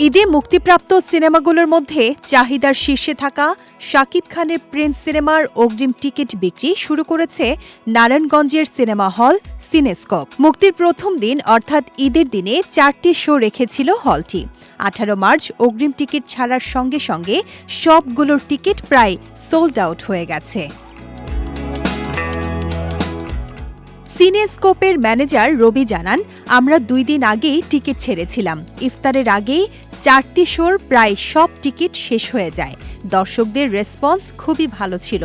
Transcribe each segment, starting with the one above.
ঈদে মুক্তিপ্রাপ্ত সিনেমাগুলোর মধ্যে চাহিদার শীর্ষে থাকা শাকিব খানের প্রিন্স সিনেমার অগ্রিম টিকিট বিক্রি শুরু করেছে নারায়ণগঞ্জের সিনেমা হল সিনেস্কোপ। মুক্তির প্রথম দিন অর্থাৎ ঈদের দিনে 4টি শো রেখেছিল হলটি। 18 মার্চ অগ্রিম টিকিট ছাড়ার সঙ্গে সঙ্গে সবগুলোর টিকিট প্রায় সোল্ড আউট হয়ে গেছে। সিনেস্কোপের ম্যানেজার রবি জানান, আমরা 2 দিন আগেই টিকিট ছেড়েছিলাম। ইফতারের আগেই 4টি শোর প্রায় সব টিকিট শেষ হয়ে যায়। দর্শকদের রেসপন্স খুবই ভালো ছিল।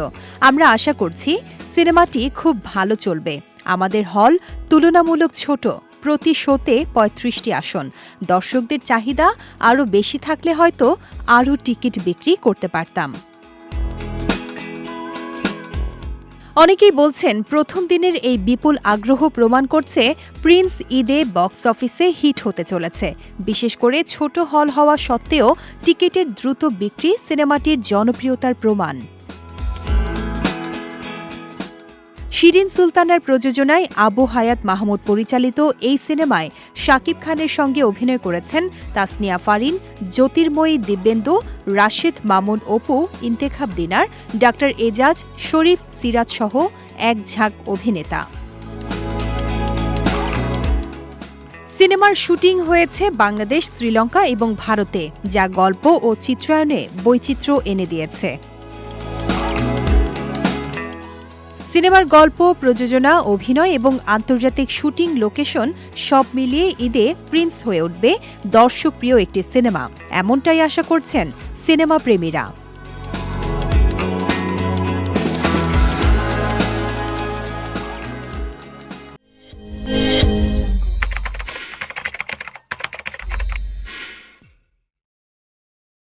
আমরা আশা করছি সিনেমাটি খুব ভালো চলবে। আমাদের হল তুলনামূলক ছোট, প্রতি শোতে 35টি আসন। দর্শকদের চাহিদা আরও বেশি থাকলে হয়তো আরও টিকিট বিক্রি করতে পারতাম। অনেকেই বলছেন, প্রথম দিনের এই বিপুল আগ্রহ প্রমাণ করছে প্রিন্স ঈদে বক্স অফিসে হিট হতে চলেছে। বিশেষ করে ছোট হল হওয়া সত্ত্বেও টিকিটের দ্রুত বিক্রি সিনেমাটির জনপ্রিয়তার প্রমাণ। শিরিন সুলতানার প্রযোজনায় আবু হায়াত মাহমুদ পরিচালিত এই সিনেমায় শাকিব খানের সঙ্গে অভিনয় করেছেন তাসনিয়া ফারিন, জ্যোতির্ময়ী দিব্যেন্দু, রাশেদ মামুন অপু, ইন্তেখাব দিনার, ডাক্তার এজাজ, শরীফ সিরাজ সহ এক ঝাঁক অভিনেতা। সিনেমার শুটিং হয়েছে বাংলাদেশ, শ্রীলঙ্কা এবং ভারতে, যা গল্প ও চিত্রায়নে বৈচিত্র্য এনে দিয়েছে। সিনেমার গল্প, প্রযোজনা, অভিনয় এবং আন্তর্জাতিক শুটিং লোকেশন সব মিলিয়ে ঈদে প্রিন্স হয়ে উঠবে দর্শকপ্রিয় একটি সিনেমা, এমনটাই আশা করছেন সিনেমা প্রেমীরা।